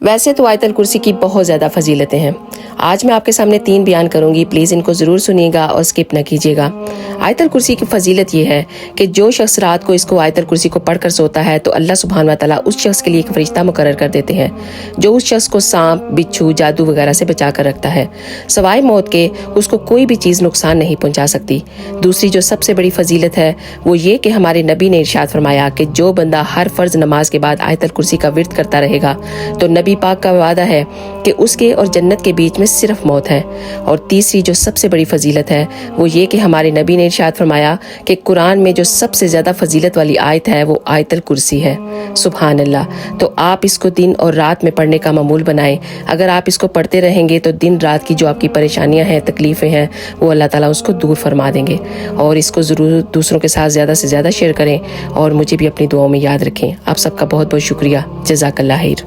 ویسے تو آیت الکرسی کی بہت زیادہ فضیلتیں ہیں. آج میں آپ کے سامنے 3 بیان کروں گی، پلیز ان کو ضرور سنیے گا اور اسکپ نہ کیجیے گا. آیت الکرسی کی فضیلت یہ ہے کہ جو شخص رات کو اس کو آیت الکرسی کو پڑھ کر سوتا ہے تو اللہ سبحانہ و تعالیٰ اس شخص کے لیے ایک فرشتہ مقرر کر دیتے ہیں جو اس شخص کو سانپ، بچھو، جادو وغیرہ سے بچا کر رکھتا ہے. سوائے موت کے اس کو کوئی بھی چیز نقصان نہیں پہنچا سکتی. دوسری جو سب سے بڑی فضیلت ہے وہ یہ کہ ہمارے نبی نے ارشاد فرمایا کہ جو بندہ ہر فرض نماز کے بعد آیت الکرسی کا ورد کرتا رہے گا تو نبی پاک کا وعدہ ہے کہ اس کے اور جنت کے بیچ میں صرف موت ہے. اور تیسری جو سب سے بڑی فضیلت ہے وہ یہ کہ ہمارے نبی نے ارشاد فرمایا کہ قرآن میں جو سب سے زیادہ فضیلت والی آیت ہے وہ آیت الکرسی ہے. سبحان اللہ. تو آپ اس کو دن اور رات میں پڑھنے کا معمول بنائیں. اگر آپ اس کو پڑھتے رہیں گے تو دن رات کی جو آپ کی پریشانیاں ہیں، تکلیفیں ہیں، وہ اللہ تعالیٰ اس کو دور فرما دیں گے. اور اس کو ضرور دوسروں کے ساتھ زیادہ سے زیادہ شیئر کریں اور مجھے بھی اپنی دعاؤں میں یاد رکھیں. آپ سب کا بہت بہت شکریہ. جزاک اللہ خیر.